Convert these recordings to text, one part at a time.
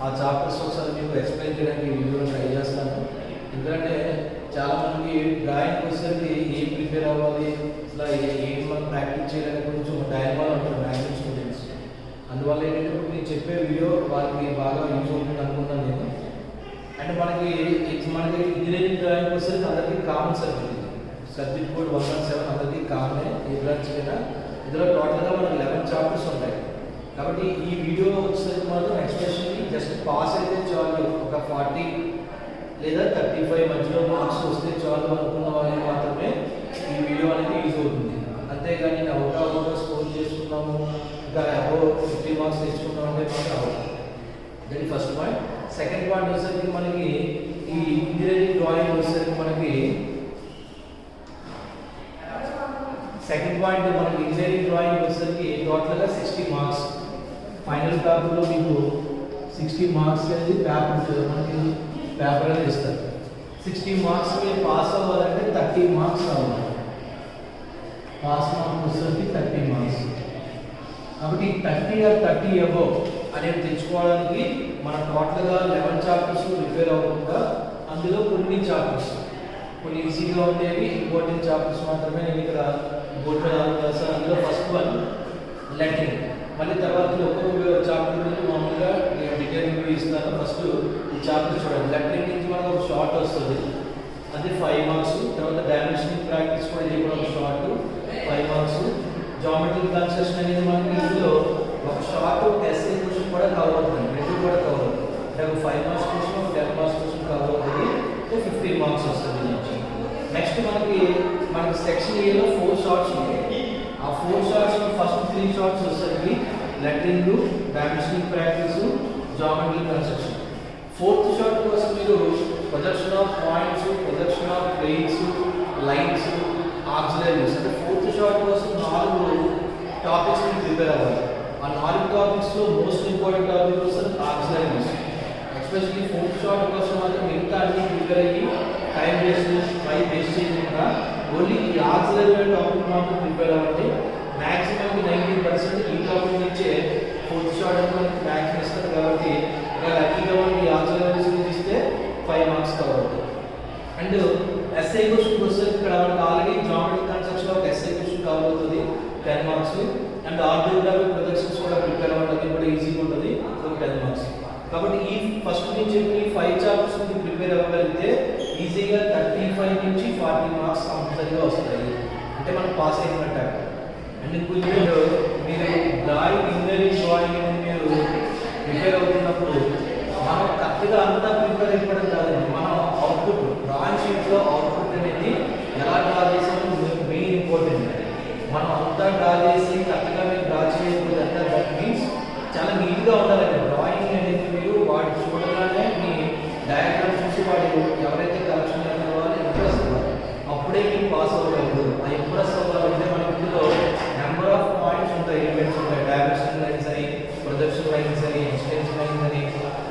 ఆ చాప్టర్స్ ఒకసారి మీకు ఎక్స్ప్లెయిన్ చేయడానికి ఈ వీడియోలో ట్రై చేస్తాను. ఎందుకంటే చాలామందికి డ్రాయింగ్ వచ్చేసరికి ఏం ప్రిపేర్ అవ్వాలి, అసలు ఏం మనం ప్రాక్టీస్ చేయాలని కొంచెం డైలమాలో ఉంటుంది డ్రాయింగ్ స్టూడెంట్స్. అందువల్ల ఏంటంటే నేను చెప్పే వీడియో వాళ్ళకి బాగా యూజ్ అవుతుంది అనుకుంటాను నేను. అండ్ మనకి ఇంజనీరింగ్ డ్రాయింగ్ వచ్చేసరికి అందరికీ కామన్ సబ్జెక్ట్ కోడ్ 117 అందరికీ కామనే, ఏ బ్రాంచ్ అయినా. ఇందులో టోటల్గా మనకు 11 చాప్టర్స్ ఉంటాయి. కాబట్టి ఈ వీడియో వచ్చేసరికి మాత్రం ఎక్స్పెషల్లీ జస్ట్ పాస్ అయితే చాలు, ఒక 40 లేదా 35 మధ్యలో మార్క్స్ వస్తే చాలు అనుకున్న వాళ్ళకి మాత్రమే ఈ వీడియో అనేది యూజ్ అవుతుంది. అంతేగాని నేను అవుట్ స్కోర్ చేసుకున్నాము, ఇంకా అబౌవ్ 50 మార్క్స్ తెచ్చుకున్నాం అంటే మాత్రం అవుతుంది. That first point. Second point వచ్చేసరికి మనకి ఈ ఇంజనీరింగ్ డ్రాయింగ్ వచ్చేసరికి మనకి ఇంజనీరింగ్ డ్రాయింగ్ వచ్చేసరికి టోటల్గా 60 మార్క్స్. ఫైనల్ పేపర్లో మీకు 60 మార్క్స్ అనేది పేపర్ అనేది ఇస్తారు. 60 మార్క్స్ మీరు పాస్ అవ్వాలంటే 30 మార్క్స్ అవ్వాలి. పాస్ మార్క్స్ వచ్చేసరికి 30 మార్క్స్. కాబట్టి 30 or 30 అబౌవ్ అనేది తెచ్చుకోవడానికి మనం టోటల్గా 11 చాప్టర్స్ ప్రిపేర్ అవ్వకుండా అందులో కొన్ని చాప్టర్స్, కొన్ని ఈజీగా ఉండేవి ఇంపార్టెంట్ చాప్టర్స్ మాత్రమే నేను ఇక్కడ బోర్డు మీద రాస్తాను. అందులో ఫస్ట్ వన్ లెటరింగ్. మళ్ళీ తర్వాత ఒక్కొక్క చాప్టర్ గురించి మామూలుగా డీటెయిల్ రివ్యూ ఇస్తాను. ఫస్ట్ ఈ చాప్టర్ చూడండి. లెటరింగ్ నుంచి మనకు ఒక షార్ట్ వస్తుంది, అది 5 మార్క్స్. తర్వాత డైమెన్షనింగ్ ప్రాక్టీస్ కూడా ఇది కూడా ఒక షార్ట్ 5 మార్క్స్. జామెట్రిక్ కన్స్ట్రక్షన్ అనేది మనకి ఇందులో ఒక షార్ట్ ఒక ఎస్ఏ క్వశ్చన్ కూడా కవర్ అవుతుంది, రెండు కూడా కవర్ అవుతుంది. అంటే ఒక 5 మార్క్స్ క్వశ్చన్, ఒక 10 మార్క్స్ క్వశ్చన్ కవర్ అవుతుంది, 15 మార్క్స్ వస్తుంది నుంచి. నెక్స్ట్ మనకి సెక్షన్ ఏలో 4 షార్ట్స్ ఉంటాయి. ఆ 4 షార్ట్స్ ఫస్ట్ 3 షార్ట్స్ వస్తుంది lettering, dimensioning practice, geometric construction. 4th short కోసం మీరు projection of points, projection of planes, lines, auxiliaries, అంటే 4th షార్ట్ కోసం 4 టాపిక్స్ మీరు ప్రిపేర్ అవ్వాలి. ఆ 4 టాపిక్స్లో మోస్ట్ ఇంపార్టెంట్ టాపిక్ వస్తుంది ఆక్సిలరీస్. ఎస్పెషల్లీ 4th షార్ట్ కోసం మాత్రం మిగతా అన్ని ప్రిపేర్ అయ్యి టైం వేస్ట్ చేయకుండా ఓన్లీ ఈ ఆక్సిలరీ టాపిక్ మాత్రం ప్రిపేర్ అవ్వండి. మ్యాక్సిమం 90% ఈ టాపిక్ నుంచే 4th షార్ట్ అని మనకి మ్యాక్స్ ఇస్తారు. కాబట్టి లక్కీగా మనకి ఈ ఆక్సిలరీస్ నుంచి ఇస్తే 5 మార్క్స్ కవర్ అవుతుంది. అండ్ ఎస్ఐ క్వశ్చన్ వస్తే ఇక్కడ మనకి ఆల్రెడీ జామెట్రిక్ కన్స్ట్రక్షన్ ఒక ఎస్ఐ క్వశ్చన్ కవర్ అవుతుంది 10 మార్క్స్. అండ్ ఆర్బిట్రరీ ప్రొజెక్షన్స్ కూడా ప్రిపేర్ అవ్వడానికి కూడా ఈజీగా ఉంటుంది, ఒక 10 మార్క్స్. కాబట్టి ఈ ఫస్ట్ నుంచి 5 చాప్టర్స్ నుంచి ప్రిపేర్ అవ్వగలిగితే ఈజీగా 35 నుంచి 40 మార్క్స్ కంపల్సరీగా వస్తాయి. అంటే మనం పాస్ అయినట్టు. అండ్ కొంచెం మీరు ఇంజనీరింగ్ డ్రాయింగ్ అనేది మీరు ప్రిపేర్ అవుతున్నప్పుడు మనం కరెక్ట్గా అంతా ప్రిపేర్ అయిపోవడం కాదండి. మనం అవుట్పుట్ డ్రాయింగ్ షీట్లో అవుట్పుట్ అనేది ఎలా డ్రా చేసామో మెయిన్ ఇంపార్టెంట్. మనం అంతా డ్రా చేసి కరెక్ట్గా మీరు డ్రా చేయకూడదు. అంటే దట్ మీన్స్ చాలా నీట్గా ఉండాలండి డ్రాయింగ్ అనేది. మీరు వాటి చూడగానే మీ డయాగ్రామ్ చూసి వాడు ఎవరైతే కరెక్షన్ చేసిన వాళ్ళు ఇంప్రెస్ అవ్వాలి, అప్పుడే మీకు పాస్ అవ్వగలరు. ఆ ఇంప్రెస్ అవ్వాలంటే మనకి ఇందులో నెంబర్ ఆఫ్ పాయింట్స్ ఉంటాయి, ఎలిమెంట్స్ ఉంటాయి. డైమెన్షన్ లైన్స్ అని, ప్రొజెక్షన్ లైన్స్ అని, ఎక్స్టెన్షన్ లైన్స్ అని.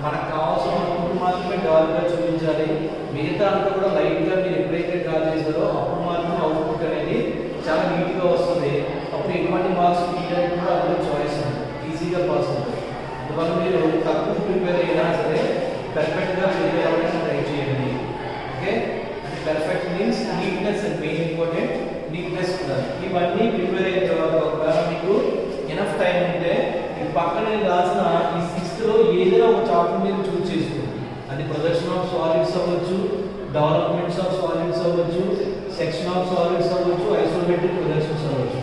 మనకు కావాల్సిన అవుట్పుట్ మాత్రమే డార్క్గా చూపించాలి. మిగతా అంతా కూడా లైట్గా మీరు ఎప్పుడైతే డ్రా చేశారో అప్పుడు మాత్రం అవుట్పుట్ అనేది చాలా నీట్గా వస్తుంది. అప్పుడు ఎటువంటి మార్క్స్ తీయడానికి కూడా అందులో చాయిస్ ఉంది, ఈజీగా పాస్ అవుతుంది. అందువల్ల మీరు తక్కువ ప్రిపేర్ అయినా సరే పర్ఫెక్ట్గా ప్రిపేర్ అవ్వడానికి ట్రై చేయండి. ఓకే, అంటే perfect means neatness and main important neatness కూడా. ఇవన్నీ ప్రిపేర్ అయిన తర్వాత ఒకవేళ మీకు ఎనఫ్ టైం ఉంటే ఈ పక్కన రాసిన ఈ 6th లో ఏదైనా ఒక చాప్టర్ మీరు చూస్ చేసుకోండి. అది ప్రొజెక్షన్ ఆఫ్ సాలిడ్స్ అవ్వచ్చు, డెవలప్మెంట్స్ ఆఫ్ సాలిడ్స్ అవ్వచ్చు, సెక్షన్ ఆఫ్ సాలిడ్స్ అవ్వచ్చు, ఐసోమెట్రిక్ ప్రొజెక్షన్స్ అవ్వచ్చు.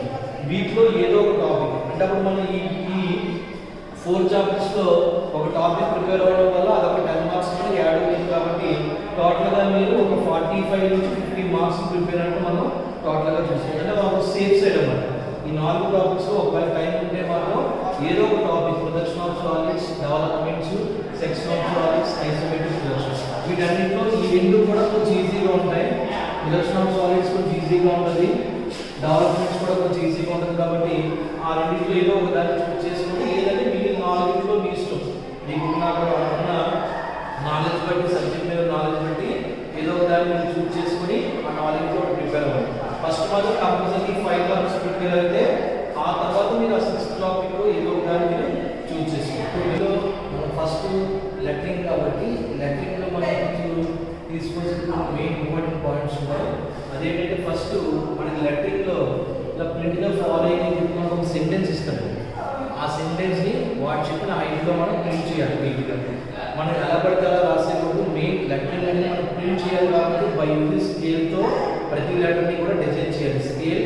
వీటిలో ఏదో ఒక టాపిక్. అంటే అప్పుడు మనం ఈ 4 చాప్టర్స్లో ఒక టాపిక్ ప్రిపేర్ అవ్వడం వల్ల అదొక 10 మార్క్స్ కూడా యాడ్ అవుతుంది. కాబట్టి టోటల్గా మీరు ఒక 45 నుంచి 50 మార్క్స్ ప్రిపేర్ అంటే మనం టోటల్గా చూసుకోవాలి. అంటే మనం సేఫ్ సైడ్ అన్నమాట. ఈ 4 టాపిక్స్లో ఒకవేళ టైం ఉంటే మాత్రం ఏదో ఒక topic projection of solids, developments, section of solids, isometric projections, వీటన్నింటిలో ఈ 2 కూడా కొంచెం ఈజీగా ఉంటాయి. ప్రొజెక్షన్ ఆఫ్ సాలిడ్స్ కొంచెం ఈజీగా ఉంటుంది, డెవలప్మెంట్స్ కూడా కొంచెం ఈజీగా ఉంటుంది. కాబట్టి ఆ రెండింటిలో ఏదో ఒక దాన్ని చూస్ చేసుకుంటే ఏదంటే మిగిలిన 4 మీ ఇష్టం. మీకు ఉన్న నాలెడ్జ్ బట్టి, సబ్జెక్ట్ మీద నాలెడ్జ్ బట్టి ఏదో ఒక దాన్ని మీరు చూస్ చేసుకుని ఆ 4 ప్రిపేర్ అవ్వాలి. ఫస్ట్ మాత్రం కంపల్సరీ 5 టాపిక్స్ ప్రిపేర్ అయితే ఆ తర్వాత మీరు ఆ 6th టాపిక్ ఏదో ఒక దాన్ని మీరు చూస్ చేసుకోండి. ఫస్ట్ కాబట్టి లెటరింగ్లో మనకి తీసుకోవాల్సిన మెయిన్ ఇంపార్టెంట్ పాయింట్స్ ఉన్నాయి. అదేంటంటే ఫస్ట్ మనకి లెటరింగ్లో ఇలా ప్రింట్గా ఫాలో అయ్యి మనకు ఒక సెంటెన్స్ ఇస్తాడు. ఆ సెంటెన్స్ని వాటి చెప్పిన హైట్లో మనం ప్రింట్ చేయాలి. నీట్గా మనం ఎలా పడితే అలా రాసేటప్పుడు మెయిన్ లెటరింగ్ అనేది మనం ప్రింట్ చేయాలి కాబట్టి బై యూజింగ్ స్కేల్తో ప్రతి లెటర్ని కూడా డిజైన్ చేయాలి. Scale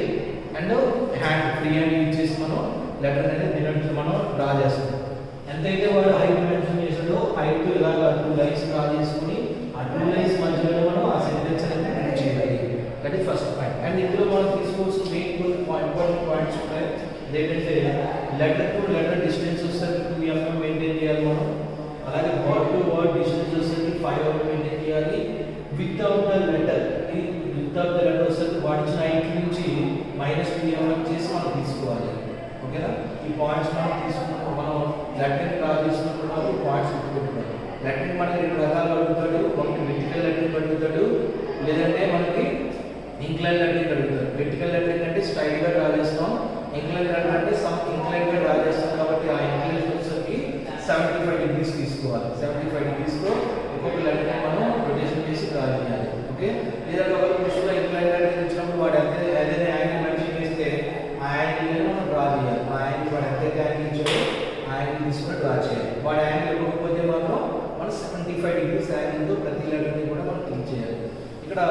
and hand free hand use చేసి మనం లెటర్ అనేది దీనిలో మనం డ్రా చేస్తాం. ఎంతైతే వాడు హైట్ మెన్షన్ చేసాడో హైట్ ఇలాగ 2 లైన్స్ డ్రా చేసుకుని ఆ 2 లైన్స్ మధ్యలో మనం ఆ సెంటెన్స్ అనేది ప్రింట్ చేయాలి. That is first point. And ఇందులో మనం తీసుకోవాల్సిన మెయిన్ ఇంపార్టెంట్ పాయింట్స్ ఉంటాయి. ఏంటంటే లెటర్ టు లెటర్ డిస్టెన్స్ వస్తుంది 2 mm మెయింటైన్ చేయాలి మనం. అలాగే వర్డ్ టు వర్డ్ డిస్టెన్స్ వస్తుంది 5 mm మెయింటైన్ చేయాలి. విత్ అవుట్ ద లెటర్ వస్తుంది వాడిచ్చిన హైట్ నుంచి -2 mm చేసి మనం తీసుకోవాలి. ఓకేనా? ఈ పాయింట్స్ మనం తీసుకున్నప్పుడు మనం లెటరింగ్ డ్రా చేసుకున్నప్పుడు పాయింట్స్ గుర్తుపెట్టుకోవాలి. లెటరింగ్ మనకి 2 రకాలు అడుగుతాడు. ఒకటి వెర్టికల్ లెటరింగ్ అడుగుతాడు, లేదంటే మనకి ఇంక్లైన్ లెటరింగ్ అడుగుతాడు. వెర్టికల్ లెటరింగ్ అంటే స్ట్రైట్గా డ్రా చేస్తాం, ఇంక్లైన్ లెటరింగ్ అంటే ఇంక్లైన్గా డ్రా చేస్తాం. కాబట్టి ఆ ఇంక్లైన్ వచ్చేసరికి 75 degrees తీసుకోవాలి. 75 degreesలో ఒక్కొక్క లెటరింగ్ మనం రొటేషన్ చేసి డ్రా చేయాలి. ఓకే? లేదా ఒక పుష్లో ఇంక్లైన్ లెటరింగ్ ఇచ్చినప్పుడు వాడు ఏదైనా యాంగిల్ మెన్షన్ చేస్తే ఆ యాంగిల్ మనం డ్రా చేయాలి. ఆ యాంగిల్ వాడు ఎంతైతే యాంగిల్ ఇచ్చాడో ఆ యాంగిల్ తీసుకుని డ్రా చేయాలి. వాడు యాంగిల్ ఇవ్వకపోతే మాత్రం మనం 75 degrees యాంగిల్తో ప్రతి లెటర్ని కూడా మనం క్లిక్ చేయాలి. ఇక్కడ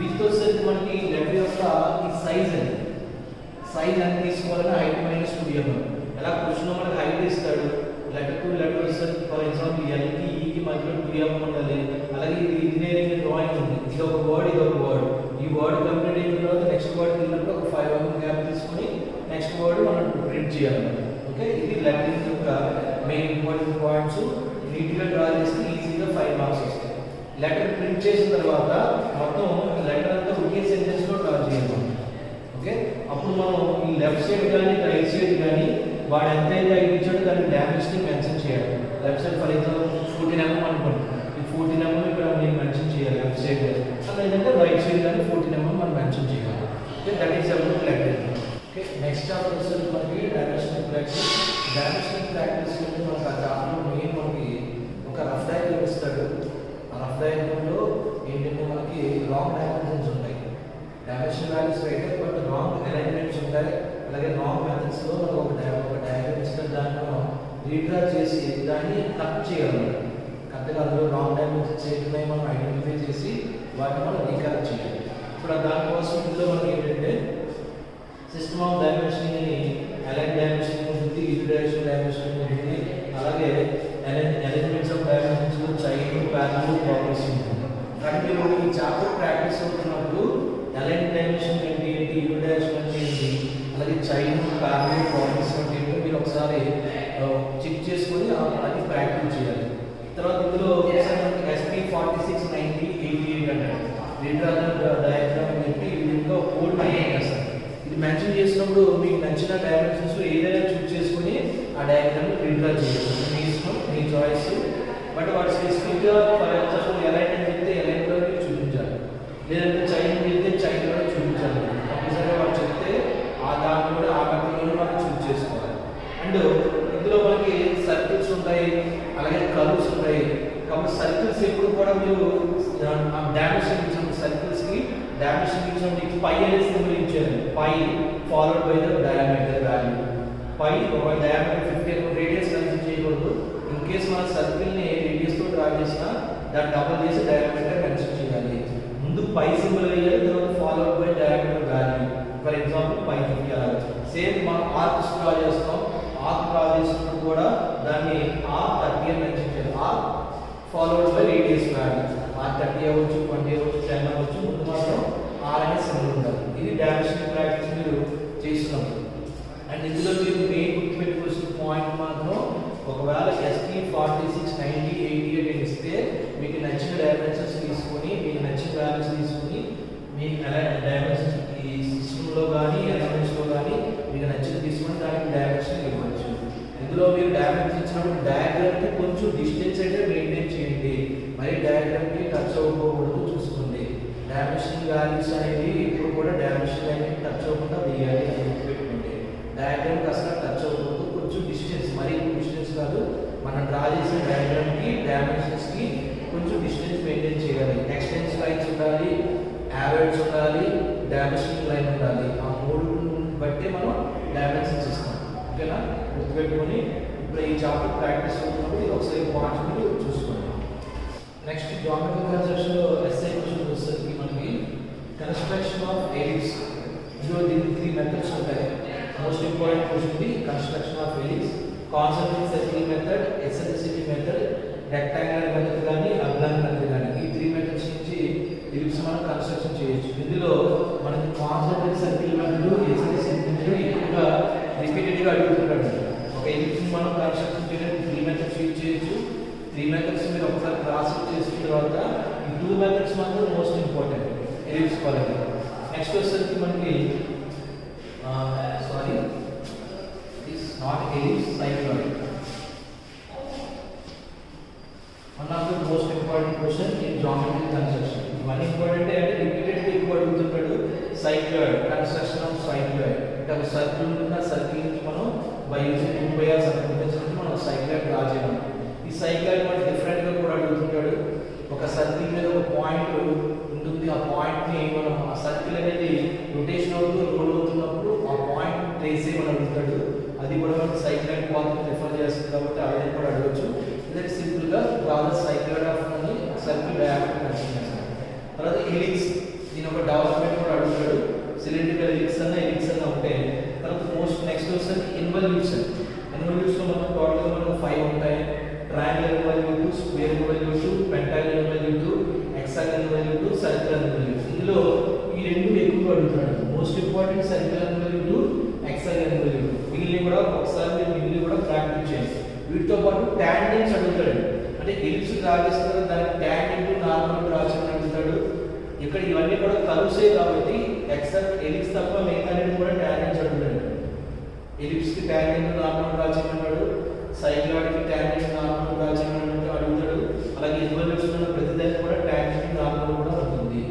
విత్ వచ్చేసరికి మనకి లెటర్ యొక్క ఈ సైజ్ అని తీసుకోవాలని హైట్ -2 mm. ఎలా క్వశ్చన్లో మనకి హైట్ ఇస్తాడు. లెటర్ టు లెటర్ వచ్చేసరికి ఫర్ ఎగ్జాంపుల్ ఎల్కి ఈకి మధ్యలో 2 mm ఉండాలి. అలాగే ఇది ఇంజనీరింగ్ డ్రాయింగ్ ఉంది. ఇది ఒక వర్డ్, ఇది ఒక వర్డ్. ఈ వర్డ్ కంప్లీట్ అయిన తర్వాత నెక్స్ట్ వర్డ్ వెళ్ళినప్పుడు ఒక 5 mm గ్యాప్ తీసుకొని నెక్స్ట్ వర్డ్ మనం ప్రింట్ చేయాలి. ఓకే? ఇది లెటరింగ్ యొక్క మెయిన్ ఇంపార్టెంట్ పాయింట్స్. నీట్గా డ్రా చేస్తే ఈజీగా 5 మార్క్స్ వస్తాయి. లెటర్ ప్రింట్ చేసిన తర్వాత మొత్తం లెటర్ అంతా ఒకే సెంటెన్స్లో డ్రా చేయాలి. ఓకే? అప్పుడు మనం ఈ లెఫ్ట్ సైడ్ కానీ రైట్ సైడ్ కానీ వాడు ఎంతైతే హైట్ ఇచ్చాడో దాని డైమెన్షన్ని మెన్షన్ చేయాలి. Left side for example 14 mm అనుకోండి. ఈ 14 mm ఇక్కడ నేను మెన్షన్ చేయాలి లెఫ్ట్ సైడ్. లేదంటే రైట్ సైడ్ కానీ 14 mm మనం మెన్షన్ చేయాలి. Okay? That is about lettering. Okay? Next chapter వచ్చేసరికి మనకి డైమెన్షనల్ ప్రాక్టీస్. డైమెన్షనల్ ప్రాక్టీస్ అంటే మనకి ఆ చాప్టర్ మెయిన్ మనకి ఒక రఫ్ డయాగ్రామ్ ఇస్తాడు. ఆ రఫ్ డయాగ్రామ్లో ఏంటంటే మనకి రాంగ్ డైమెన్షన్స్ ఉంటాయి. Dimension values right, but wrong alignments ఉంటాయి. అలాగే రాంగ్ మెథడ్స్లో మనకు ఒక డయాగ్రామ్ ఇస్తారు. దాన్ని మనం రీడ్రా చేసి దాన్ని కట్ చేయాలి. కరెక్ట్గా అందులో రాంగ్ డైమెన్షన్స్ ఏంటనే మనం ఐడెంటిఫై చేసి వాటిని మనం రీకరెక్ట్ చేయాలి. ఇప్పుడు దానికోసం ఇందులో మనకి ఏంటంటే సిస్టమ్ ఆఫ్ డైమెన్షనింగ్ అని అలైన్ డైమెన్షనింగ్ ఉంటుంది, ఇరిడైరెక్షన్ డైమెన్షనింగ్ ఉంటుంది. అలాగే అలైన్మెంట్స్ ఆఫ్ డైమెన్షన్స్లో చైన్, ప్యారలల్, ప్రోగ్రెసివ్ ఉంటుంది. కానీ మీరు ఈ చాప్టర్ ప్రాక్టీస్ అవుతున్నప్పుడు అలైన్ డైమెన్షన్ ఏంటి, ఇరిడైరెక్షన్ అంటే ఏంటి, అలాగే చైన్, ప్యారలల్, ప్రోగ్రెసివ్ అంటే ఏంటో మీరు ఒకసారి చెక్ చేసుకొని అది ప్రాక్టీస్ చేయాలి. తర్వాత ఇందులో SP 46, 90, 88 అంటారు. డయాగ్రామ్ అని చెప్పి ఇది ఇంకా కోడ్ మెయింటైన్ చేస్తారు. ఇది మెన్షన్ చేసినప్పుడు మీకు నచ్చిన డైమెన్షన్స్ ఏదైనా చూస్ చేసుకుని ఆ డయాగ్రామ్ రీడ్రా చేయొచ్చు. మీ ఇష్టం, మీ చాయిస్. బట్ వాడు స్పెసిఫిక్గా ఫర్ ఎగ్జాంపుల్ ఎలైన్ అని చెప్తే ఎలైన్లో చూపించాలి, లేదంటే చైన్ చెప్తే చైన్లో చూపించాలి. ఒకసారి వాడు చెప్తే ఆ దాంట్లో కూడా ఆ కంట్రోల్లో మనం చూస్ చేసుకోవాలి. అండ్ ఇందులో మనకి సర్కిల్స్ ఉంటాయి, అలాగే కర్వ్స్ ఉంటాయి. కాబట్టి సర్కిల్స్ ఎప్పుడు కూడా మీరు డైమెన్షన్ ఇచ్చిన సర్కిల్స్కి డైమెన్షన్ ఇచ్చినప్పుడు పై అనే సింబల్ ఇచ్చారు. Pi followed by the diameter value. Pi ఒక డయామీటర్ 50 రేడియస్ కన్సిడర్ చేయకూడదు. ఇన్ కేస్ మన సర్కిల్ని రేడియస్తో డ్రా చేసినా దాన్ని డబుల్ చేసి డయామీటర్ మెన్షన్ చేయాలి. ముందు పై సింబల్ వేయాలి, తర్వాత followed by diameter value. For example pi 50 అలాగే. సేమ్ మనం ఆర్క్ డ్రా చేస్తాం. ఆర్క్ డ్రా చేసినప్పుడు కూడా దాన్ని R30 అని మెన్షన్ చేయాలి. Arc followed by radius value. R30 అవ్వచ్చు, 20 అవ్వచ్చు, 10 అవ్వచ్చు. ముందు మాత్రం R అనే సింబల్ ఉండాలి. ఇది డైమెన్షన్ ప్రాక్టీస్ మీరు చేస్తున్నప్పుడు. అండ్ ఇందులో మీరు మెయిన్ గుర్తుపెట్టుకోవాల్సిన పాయింట్ మాత్రం ఒకవేళ SP 46, 90, 88 అని ఇస్తే మీకు నచ్చిన డైమెన్షన్స్ తీసుకొని మీకు నచ్చిన వాల్యూస్ తీసుకొని మీకు డైమెన్షన్స్ ఈ సిస్టంలో కానీ ఎలమెంట్స్లో కానీ మీకు నచ్చిన తీసుకొని దానికి డైమెన్షన్ ఇవ్వచ్చు. ఇందులో మీరు డైమెన్షన్ ఇచ్చినప్పుడు డయాగ్రామ్కి కొంచెం డిస్టెన్స్ అయితే మెయింటైన్ చేయండి. మరి డయాగ్రామ్కి టచ్ అవ్వకూడదు చూసుకోండి. డైమెన్షన్ వాల్యూస్ అనేది ఇప్పుడు కూడా డైమెన్షన్ అనేది టచ్ అవ్వకుండా వేయాలి అని గుర్తుపెట్టుకోండి. డయాగ్రామ్కి అసలు టచ్ అవ్వకూడదు. కొంచెం డిస్టెన్స్, మరీ డిస్టెన్స్ కాదు, మనం డ్రా చేసిన డయాగ్రామ్కి డైమెన్షన్స్కి కొంచెం డిస్టెన్స్ మెయింటైన్ చేయాలి. ఎక్స్టెన్స్ లైన్స్ ఉండాలి, యావరేజ్ ఉండాలి, డైమెన్షన్ లైన్ ఉండాలి. ఆ మూడు బట్టి మనం డైమెన్షన్స్ ఇస్తాం. ఓకేనా, గుర్తుపెట్టుకొని ఇప్పుడు ఈ చాప్టర్ ప్రాక్టీస్ అవుతున్నప్పుడు ఇది ఒకసారి పాయింట్స్ చూసుకోండి. నెక్స్ట్ జామెట్రికల్ కన్స్ట్రక్షన్లో ఎస్ఐ క్వశ్చన్ వచ్చేసరికి మనకి కన్స్ట్రక్షన్ ఆఫ్ ఎలిప్స్. ఇందులో దీనికి 3 మెథడ్స్ ఉంటాయి. మోస్ట్ ఇంపార్టెంట్ క్వశ్చన్ ఇది construction of ellipse. Concentric circle method, eccentricity method, rectangular method కానీ అబ్లాంగ్ మెథడ్ కానీ ఈ 3 మెథడ్స్ నుంచి ఎలిప్స్ మనం కన్స్ట్రక్షన్ చేయొచ్చు. ఇందులో మనకి concentric circle method, eccentricity method ఎక్కువగా రిపీటెడ్గా అడుగుతుంటాడు. ఒక ఎలిప్స్ మనం కన్స్ట్రక్షన్ చేయడానికి 3 మెథడ్స్ యూజ్ చేయొచ్చు. 3 మెథడ్స్ మీరు ఒకసారి క్రాస్ చేసిన తర్వాత ఈ 2 మెథడ్స్ మాత్రం మోస్ట్ ఇంపార్టెంట్ ఎలిప్స్ పరంగా. నెక్స్ట్ వచ్చేసరికి మనకి sorry it's not ellipse, cycloid. One of the most important question in geometrical construction. One important అంటే రిపీటెడ్గా ఎక్కువ అడుగుతుంటాడు. సైక్లాయిడ్, కన్స్ట్రక్షన్ ఆఫ్ సైక్లాయిడ్ అంటే ఒక సర్కిల్ ఉన్న సర్కిల్ నుంచి మనం బై యూజింగ్ 2πr సర్కిల్స్ మనం సైక్లాయిడ్ డ్రా చేయాలి. ఈ సైక్లాయిడ్ మనం డిఫరెంట్గా కూడా అడుగుతుంటాడు. ఒక సర్కిల్ మీద ఒక పాయింట్ ఉంటుంది. ఆ పాయింట్ని మనం ఆ సర్కిల్ అనేది రొటేషన్ అవుతూ రోల్ అవుతున్నప్పుడు ఆ పాయింట్ ట్రేస్ చేయమని అడుగుతాడు. అది కూడా మనకి సైక్లాయిడ్ పాత్ని రిఫర్ చేస్తుంది కాబట్టి అదే కూడా అడగచ్చు. ఇదే సింపుల్గా రాదర్ సైక్లాయిడ్ ఆఫ్ అని సర్కిల్ డయాగ్రామ్ కన్సిడర్ చేస్తాం. తర్వాత ఎలిప్స్, దీని ఒక డెవలప్మెంట్ కూడా అడుగుతాడు. సిలిండ్రికల్ ఎలిప్స్ అన్న ఎలిప్స్ అన్న ఉంటే తర్వాత నెక్స్ట్ వచ్చేసరికి ఇన్వల్యూషన్. ఇన్వల్యూషన్లో మనకు టోటల్గా మనకు 5 ఉంటాయి. Triangular involute, square involute, pentagon involute, hexagon involute, circle involute. ఇందులో ఈ రెండు ఎక్కువగా అడుగుతాడు. Most important circle involute, hexagon involute. మిగిలిన కూడా ఒకసారి మీరు మిగిలిన కూడా ప్రాక్టీస్ చేయండి. వీటితో పాటు టాంజెంట్స్ అడుగుతాడు. అంటే ఎలిప్స్ డ్రా చేస్తారు, దానికి టాంజెంట్ నార్మల్ డ్రా చేయమని అడుగుతాడు. ఇక్కడ ఇవన్నీ కూడా కలుసే కాబట్టి ఎక్సెప్ట్ ఎలిప్స్ తప్ప మిగతా కూడా టాంజెంట్స్ అడుగుతాడు. ఎలిప్స్కి టాంజెంట్ నార్మల్ డ్రా చేయమన్నాడు, సైక్లాయిడ్కి టాంజెంట్ నార్మల్ డ్రా చేయమని అడుగుతాడు. అలాగే ఇన్వల్యూషన్ ప్రతిదానికి కూడా టాంజెంట్ నార్మల్ కూడా ఉంటుంది.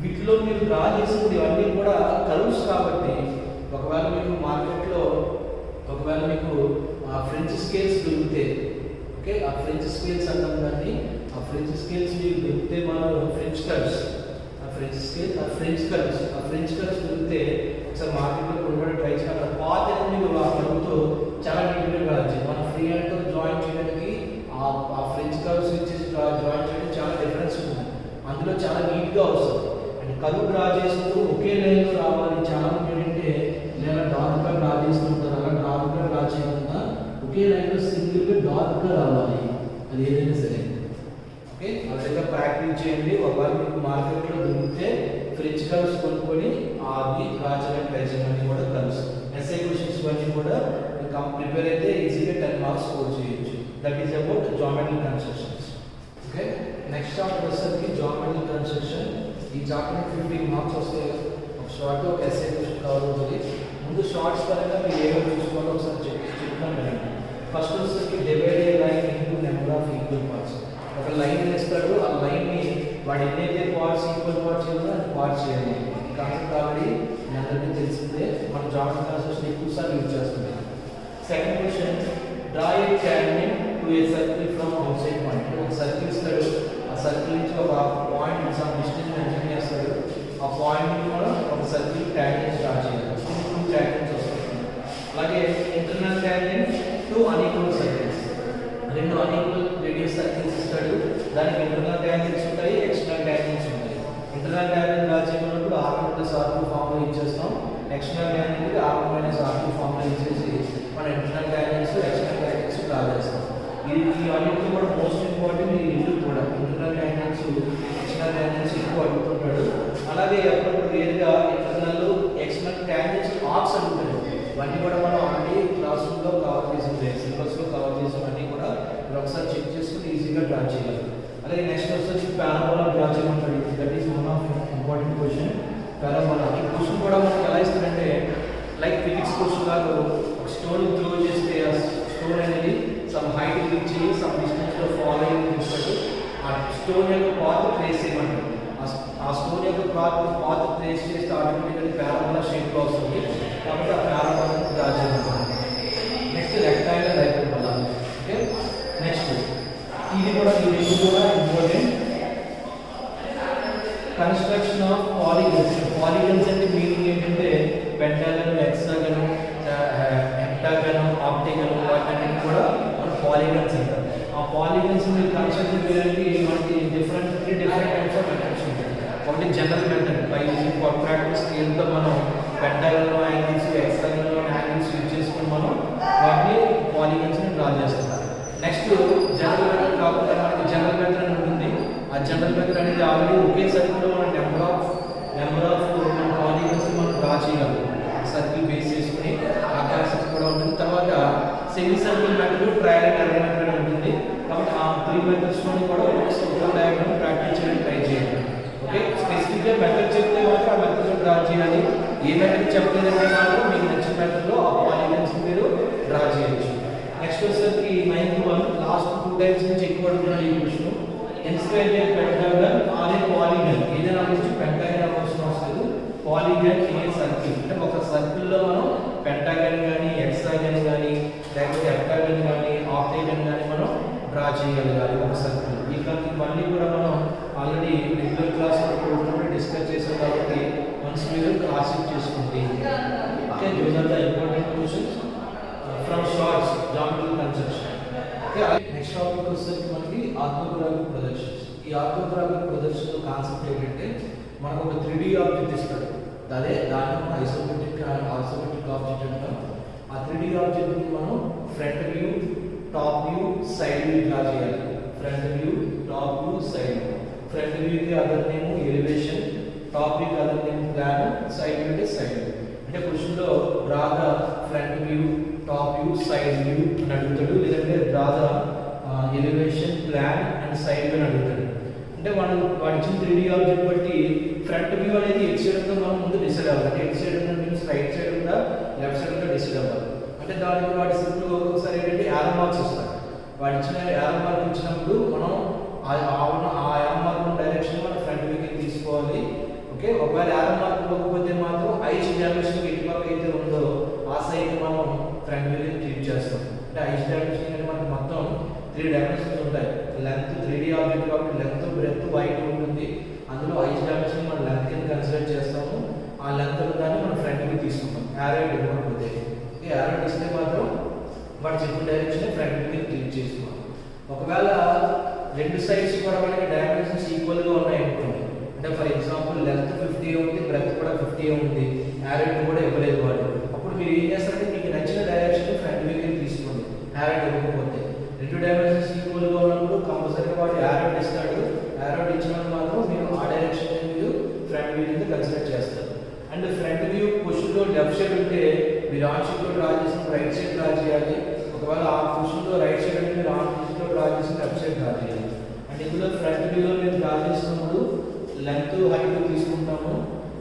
వీటిలో మీరు డ్రా చేసినప్పుడు ఇవన్నీ కూడా కర్వ్స్ కాబట్టి ఒకవేళ మీకు మార్కెట్లో ఒకవేళ మీకు ఫ్రెంచ్ స్కేల్స్ దొరికితే, ఓకే, ఆ ఫ్రెంచ్ స్కేల్స్ అంటాం కానీ ఆ ఫ్రెంచ్ స్కేల్స్ మీకు దొరికితే మనం ఫ్రెంచ్ కర్వ్స్, ఆ ఫ్రెంచ్ స్కేల్, ఆ ఫ్రెంచ్ కర్వ్స్ దొరికితే ఒకసారి మార్కెట్లో కొనుగోలు ట్రై చేయాలి. అక్కడ పాత మీరు ఆ కర్వ్తో చాలా నీట్గా కావచ్చు. మనం ఫ్రీ హ్యాండ్తో జాయిన్ చేయడానికి ఆ ఫ్రెంచ్ కర్వ్స్ ఇచ్చేసి జాయిన్ చేయడం చాలా డిఫరెన్స్ ఉంటుంది. అందులో చాలా నీట్గా వస్తుంది. అండ్ కర్వ్ డ్రా చేసినప్పుడు ఒకే లైన్లో రావాలి. చాలా మంది ఏంటంటే ఇలా డార్క్గా డ్రా చేస్తుంటారు. అలా డార్క్గా డ్రా చేయకుండా ఒకే లైన్లో సింగిల్గా డార్క్గా రావాలి. అది ఏదైనా సరే, ఓకే, ఆ విధంగా ప్రాక్టీస్ చేయండి. ఒకవేళ మీకు మార్కెట్లో దొరికితే ఫ్రెంచ్ కర్వ్స్ కొనుక్కొని అవి డ్రా చేయడానికి ట్రై చేయడానికి కూడా కర్వ్స్ ఎస్ఐ క్వశ్చన్స్ ఇవన్నీ కూడా ప్రిపేర్ అయితే ఈజీగా 10 మార్క్స్ స్కోర్ చేయొచ్చు. That is about geometrical constructions. Okay, next chapter వచ్చేసరికి జామెట్రికల్ కన్స్ట్రక్షన్. ఈ చాప్టర్ 15 మార్క్స్ వస్తాయి. ఒక షార్ట్, ఒక ఎస్ఐ క్వశ్చన్ కవర్ అవుతుంది. ముందు షార్ట్స్ పరంగా మీరు ఏమేమి చూసుకోవాలో ఒకసారి చెప్తాను కదండి. ఫస్ట్ వచ్చేసరికి divide A line into number of equal parts. ఒక లైన్ వేస్తాడు, ఆ లైన్ని వాడు ఎన్నైతే పార్ట్స్ ఈక్వల్ పార్ట్స్ చేయాలో అది పార్ట్స్ చేయాలి. ఈ కాన్సెప్ట్ ఆల్రెడీ మీ అందరికీ తెలిసిందే. మన జామెట్రికల్ కన్స్ట్రక్షన్ ఎక్కువసార్లు యూజ్ చేస్తుంది. Second question, draw A tangent to a circle from out side point. ఒక సర్కిల్ ఇస్తాడు, ఆ సర్కిల్ నుంచి ఒక పాయింట్ సమ్ డిస్టెన్స్ మెన్షన్ చేస్తాడు. ఆ పాయింట్ నుంచి మనం ఒక సర్కిల్ ట్యాంజెంట్ డ్రా చేయాలి. 2 ట్యాంజెంట్స్ వస్తాయి. అలాగే internal tangent to unequal circles. 2 unequal radius circles ఇస్తాడు. దానికి ఇంటర్నల్ ట్యాంజెంట్స్ ఉంటాయి, ఎక్స్టర్నల్ ట్యాంజెంట్స్ ఉంటాయి. ఇంటర్నల్ ట్యాంజెంట్ డ్రా చేయమన్నప్పుడు R1+R2 ఫార్ములా ఇచ్చేస్తాం. ఎక్స్టర్నల్ ట్యాంజెంట్ R1-R2 ఫార్ములా ఇచ్చేసి మన internal tangents, external tangents draw చేస్తాం. ఇవన్నీ కూడా మోస్ట్ ఇంపార్టెంట్. ఈ రెండు కూడా ఇంటర్నల్ ట్యాంజెంట్స్, ఎక్స్టర్నల్ ట్యాంజెంట్స్ ఎక్కువ అడుగుతుంటాడు. అలాగే ఎప్పుడప్పుడు వేరుగా ఇంటర్నల్, ఎక్స్టర్నల్ ట్యాంజెంట్స్ ఆర్క్స్ అడుగుతాడు. ఇవన్నీ కూడా మనం ఆల్రెడీ క్లాస్ రూమ్లో కవర్ చేసింది, సిలబస్లో కవర్ చేసినవన్నీ కూడా మీరు ఒకసారి చెక్ చేసుకుని ఈజీగా డ్రా చేయాలి. అలాగే నెక్స్ట్ వచ్చేసి పారాబోలా డ్రా చేయమంటాడు. That is one of important question, parabola. ఈ క్వశ్చన్ కూడా మనకు ఎలా ఇస్తారంటే లైక్ ఫిజిక్స్ క్వశ్చన్ లాగా ఒక స్టోన్ త్రో చేస్తే ఆ స్టోన్ అనేది సమ్ హైట్ రీచ్ అయ్యి సమ్ డిస్టెన్స్లో ఫాలో అయ్యి తీసుకుంటూ ఆ స్టోన్ యొక్క పాత్ ట్రేస్ చేయమంటారు. ఆ స్టోన్ యొక్క పాత్ ట్రేస్ చేస్తే ఆటోమేటిక్గా పారాబోలా షేప్లో వస్తుంది. కాబట్టి ఆ పారాబోలాని డ్రా చేయమంటారు. Next rectangle hyperbola. Okay, next ఇది కూడా important. Construction of polygons. Polygons అంటే మీనింగ్ ఏంటంటే పెంటాగన్, హెక్సాగన్, హెప్టాగన్, ఆక్టాగన్ వాటన్నిటిని కూడా మనం పాలిగన్స్ అంటారు. ఆ పాలిగన్స్ మీరు కన్స్ట్రక్షన్ చేయడానికి మనకి డిఫరెంట్ టైప్స్ ఆఫ్ మెథడ్స్ ఉంటాయి. ఒకటి general method by using quadratic స్కేల్తో మనం పెంటాగన్లో యాంగిల్స్, హెక్సాగన్లో యాంగిల్స్ యూజ్ చేసుకుని మనం వాటిని పాలిగన్స్ని డ్రా చేస్తాం. నెక్స్ట్ జనరల్ మెథడ్ కాకుండా మనకి జనరల్ మెథడ్ అని ఉంటుంది. ఆ జనరల్ మెథడ్ అనేది ఆల్రెడీ ఒకే సర్కిల్లో మనం నెంబర్ ఆఫ్ పాలిగన్స్ మనం డ్రా చేయగలం. సర్కిల్ బేస్ చేసుకుని ఆకాశం కూడా ఉంటుంది. తర్వాత semi circle method, trial and error method ఉంటుంది. కాబట్టి ఆ 3 మెథడ్స్లోని కూడా ఒక డయాగ్రామ్ ప్రాక్టీస్ చేయడానికి ట్రై చేయండి. ఓకే, స్పెసిఫిక్గా మెథడ్ చెప్తే మాత్రం ఆ మెథడ్లో డ్రా చేయాలి. ఏ మెథడ్ చెప్పలేదంటే మాత్రం మీకు నచ్చిన మెథడ్లో ఆ పాలిగన్స్ మీరు డ్రా చేయొచ్చు. నెక్స్ట్ వచ్చేసరికి 9th వన్, లాస్ట్ 2 టైమ్స్ నుంచి ఎక్కువ అడుగుతున్నాడు ఈ question. Inscribe pentagon or a polygon. ఏదైనా గురించి పెంటాగన్ అవసరం వస్తుంది. పాలిగన్ ఏ సర్కిల్ అంటే ఒక సర్కిల్లో మనం పెంటాగన్ కానీ, హెక్సాగన్ కానీ, లేకపోతే హెప్టాగన్ కానీ, ఆక్టాగన్ కానీ మనం డ్రా చేయగలగాలి ఒక సర్కిల్. ఇవన్నీ కూడా మనం ఆల్రెడీ రెగ్యులర్ క్లాస్ డిస్కస్ చేసాం కాబట్టి వన్స్ మీరు క్లాస్ చేసుకుంటే okay. Those are the important questions from shorts geometrical construction. Okay, next topic వచ్చేసరికి మనకి ఆర్థోగ్రాఫిక్ ప్రొజెక్షన్స్. ఈ ఆర్థోగ్రాఫిక్ ప్రొజెక్షన్ కాన్సెప్ట్ ఏంటంటే మనకు ఒక 3D ఆబ్జెక్ట్ ఇస్తాడు. దాన్ని మనం ఐసోమెట్రిక్ ఆబ్జెక్ట్ అంటాం. ఆ 3D ఆబ్జెక్ట్ని మనం front view, top view, side view draw చేయాలి. Front view, top view, side view. Front వ్యూకి అదర్ నేమ్ ఎలివేషన్, టాప్ వ్యూకి other name plan, side view అంటే సైడ్ వ్యూ. అంటే క్వశ్చన్లో draw the front view, top view, side view అని అడుగుతాడు. లేదంటే draw the elevation, plan and side view అని అడుగుతాడు. అంటే వాడు ఇచ్చిన 3D ఆబ్జెక్ట్ బట్టి ఫ్రంట్ వ్యూ అనేది ఎట్ సైడ్ ఉందో మనం ముందు డిసైడ్ అవ్వాలి. అంటే ఎట్ సైడ్ ఉందా మీన్స్ రైట్ సైడ్ ఉందా, లెఫ్ట్ సైడ్ ఉందా డిసైడ్ అవ్వాలి. అంటే దానికి వాడి సింపుల్ ఒక్కొక్కసారి ఏంటంటే యారో మార్క్స్ ఇస్తారు. వాడు ఇచ్చిన యారో మార్క్ ఇచ్చినప్పుడు మనం ఆ యారో మార్క్ డైరెక్షన్ మన ఫ్రంట్ వ్యూకి తీసుకోవాలి. ఓకే, ఒకవేళ యారో మార్క్ ఇవ్వకపోతే మాత్రం ఐస్ డైమెన్షన్ ఎటు పక్క అయితే ఉందో ఆ సైడ్ మనం ఫ్రంట్ వ్యూని ట్రీట్ చేస్తాం. అంటే ఐస్ డైమెన్షన్ అంటే మనకి మొత్తం 3 డైమెన్షన్స్ ఉంటాయి. లెంత్ 3D ఆబ్జెక్ట్ కాబట్టి లెంత్, బ్రెత్, వైట్ ఉంటుంది. అందులో ఐస్ డైమెన్షన్ మనం లెంత్ కింద కన్సిడర్ చేస్తాము. ఆ లెంత్ దాన్ని మనం ఫ్రంట్ వ్యూ తీసుకుంటాం. యారో ఇవ్వకపోతే యారో ఇస్తే మాత్రం వాడు చెప్పిన డైరెక్షన్ ఫ్రంట్ వ్యూ ట్రీట్ చేసుకోవాలి. ఒకవేళ రెండు సైడ్స్ కూడా మనకి డైమెన్షన్స్ ఈక్వల్గా ఉన్నాయి అనుకోండి. అంటే ఫర్ ఎగ్జాంపుల్ లెంత్ 50 ఉంది, బ్రెత్ కూడా 50 ఉంది, యారో కూడా ఇవ్వలేదు వాడు. అప్పుడు మీరు ఏం చేస్తారంటే మీకు నచ్చిన డైరెక్షన్ ఫ్రంట్ వ్యూ తీసుకోండి. యారో ఇవ్వకపోతే 2 డైమెన్షన్స్ ఈక్వల్గా ఉన్నప్పుడు కంపల్సరీగా వాడు యారో ఇస్తాడు. యారో ఇచ్చినప్పుడు మాత్రం మీరు ఆ డైరెక్షన్ మీరు ఫ్రంట్ వ్యూ కింద కన్సిడర్ చేస్తారు. అండ్ ఫ్రంట్ వ్యూ క్వశ్చన్లో లెఫ్ట్ సైడ్ ఉంటే మీరు ఆన్ షీట్లో డ్రా చేసిన రైట్ సైడ్ డ్రా చేయాలి. ఒకవేళ ఆ క్వశ్చన్లో రైట్ సైడ్ అంటే మీరు ఆన్ షీట్లో డ్రా చేసిన లెఫ్ట్ సైడ్ డ్రా చేయాలి. అండ్ ఇందులో ఫ్రంట్ వ్యూలో మీరు డ్రా చేసినప్పుడు లెంత్, హైట్ తీసుకుంటాము.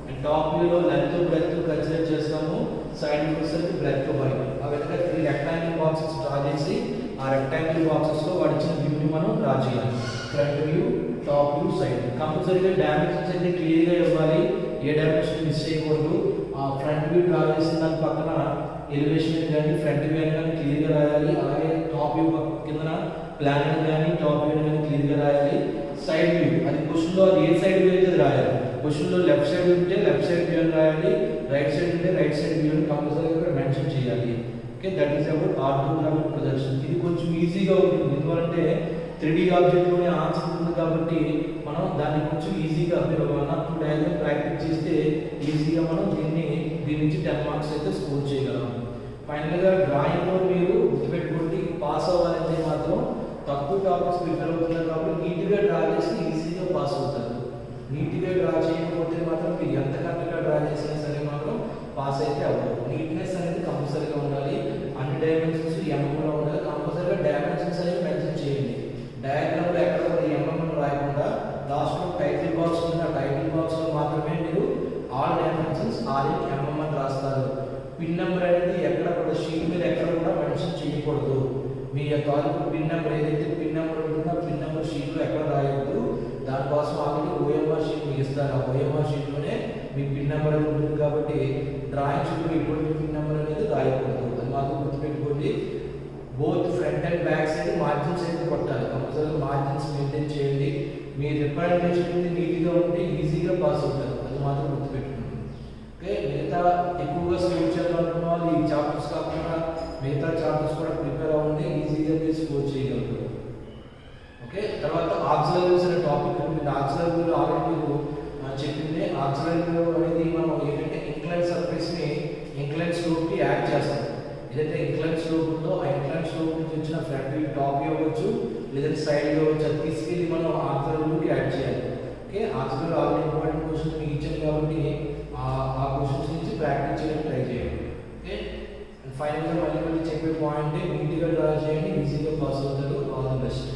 అండ్ టాప్ వ్యూలో లెంత్, బ్రెత్ కన్సిడర్ చేస్తాము. సైడ్ వచ్చేసరికి బ్రెత్, హైట్. ఆ విధంగా 3 రెక్టాంగిల్ బాక్సెస్ డ్రా చేసి ఆ రెక్టాంగిల్ బాక్సెస్లో వాడి ఇచ్చిన వ్యూని మనం డ్రా చేయాలి. Front view, top view, side. కంపల్సరీగా డైమెన్షన్స్ అయితే క్లియర్గా ఇవ్వాలి. ఏ డైమెన్షన్ మిస్ చేయకూడదు. ఆ ఫ్రంట్ వ్యూ డ్రా చేసిన దాని పక్కన ఎలివేషన్ కానీ ఫ్రంట్ వ్యూ కానీ క్లియర్గా రాయాలి. అలాగే టాప్ వ్యూ కింద ప్లాన్ కానీ టాప్ వ్యూ కానీ క్లియర్గా రాయాలి. సైడ్ వ్యూ అది క్వశ్చన్లో అది ఏ సైడ్ వ్యూ అయితే రాయాలి. క్వశ్చన్లో లెఫ్ట్ సైడ్ ఉంటే లెఫ్ట్ సైడ్ వ్యూ అని రాయాలి. రైట్ సైడ్ ఉంటే రైట్ సైడ్ వ్యూ అని కంపల్సరీగా మెన్షన్ చేయాలి. Okay, that is about orthographic projection. ఇది కొంచెం ఈజీగా ఉంటుంది. ఎందుకంటే 3D ఆబ్జెక్ట్లోనే ఆన్సర్ ఉంటుంది కాబట్టి మనం దాన్ని కొంచెం ఈజీగా మీరు 1 or 2 డయాగ్రామ్ ప్రాక్టీస్ చేస్తే ఈజీగా మనం దీని నుంచి 10 మార్క్స్ అయితే స్కోర్ చేయగలం. ఫైనల్గా డ్రాయింగ్లో మీరు గుర్తుపెట్టుకోండి, పాస్ అవ్వాలంటే మాత్రం తక్కువ టాపిక్స్ ప్రిపేర్ అవుతున్నారు కాబట్టి నీట్గా డ్రా చేసి ఈజీగా పాస్ అవుతారు. నీట్గా డ్రా చేయకపోతే మాత్రం మీరు ఎంత కరెక్ట్గా డ్రా చేసినా సరే మాత్రం పాస్ అయితే అవ్వదు. నీట్నెస్ అనేది కంపల్సరీగా ఉండాలి. అన్ని డైమెన్షన్స్ ఎంఎంలో ఉండాలి. కంపల్సరీగా డైమెన్షన్స్ అనేవి మెన్షన్ చేయండి. డయాగ్రామ్లో ఎక్కడ కూడా ఎంఎం రాయకుండా లాస్ట్లో టైటిల్ బాక్స్ ఉంది. ఆ టైటిల్ బాక్స్లో మాత్రమే మీరు ఆల్ డైమెన్షన్స్ ఎంఎం అని రాస్తారు. పిన్ నెంబర్ అనేది ఎక్కడ కూడా షీట్ మీద ఎక్కడ కూడా మెన్షన్ చేయకూడదు. మీ తాలూకు పిన్ నెంబర్ ఏదైతే పిన్ నెంబర్ ఉంటుందో ఆ పిన్ నెంబర్ షీట్లో ఎక్కడ రాయవద్దు. దానికోసం ఆల్రెడీ ఓఎంఆర్ షీట్ మీకు ఇస్తారు. ఆ ఓఎంఆర్ షీట్లోనే మీ పిన్ నెంబర్ అనేది ఉంటుంది కాబట్టి డ్రాయింగ్ షీట్లో ఎటువంటి పిన్ నెంబర్ అనేది రాయకూడదు. అది మాత్రం గుర్తుపెట్టుకోండి. Both front and back side margins అయితే కొట్టాలి. కంపల్సరీ మార్జిన్స్ మెయింటైన్ చేయండి. మీ రిప్రజెంటేషన్ నీట్గా ఉంటే ఈజీగా పాస్ అవుతారు, అది మాత్రం గుర్తుపెట్టుకోండి. ఓకే, మిగతా ఎక్కువగా స్కోర్ చేయాలనుకున్న వాళ్ళు ఈ చాప్టర్స్ కాకుండా మిగతా చాప్టర్స్ కూడా ప్రిపేర్ అవ్వండి, ఈజీగా మీరు స్కోర్ చేయగలుగుతారు. ఓకే, తర్వాత ఆక్సిలరీస్ అనే టాపిక్ ఉంటుంది. ఆక్సిలరీ ఆల్రెడీ మీకు చెప్పింది. ఆక్సిలరీ అనేది మనం ఏంటంటే ఇంక్లైన్ సర్ఫేస్ని ఇంక్లైన్ స్లోప్కి యాడ్ చేస్తాం. ఏదైతే ఇంక్లైన్ స్లోప్ ఉందో ఆ ఇంక్లైన్ స్లోప్ నుంచి వచ్చిన ఫ్రంట్ వ్యూ టాప్ ఇవ్వచ్చు, లేదంటే సైడ్ ఇవ్వచ్చు, అది తీసుకెళ్ళి మనం ఆక్సిలరీకి యాడ్ చేయాలి. Okay, auxiliary already important question మీకు ఇచ్చాను కాబట్టి ఆ క్వశ్చన్స్ నుంచి ప్రాక్టీస్ చేయడానికి ట్రై చేయండి. ఓకే, అండ్ ఫైనల్గా మళ్ళీ చెప్పే పాయింట్ నీట్గా డ్రా చేయండి, ఈజీగా పాస్ అవుతారు. All the best.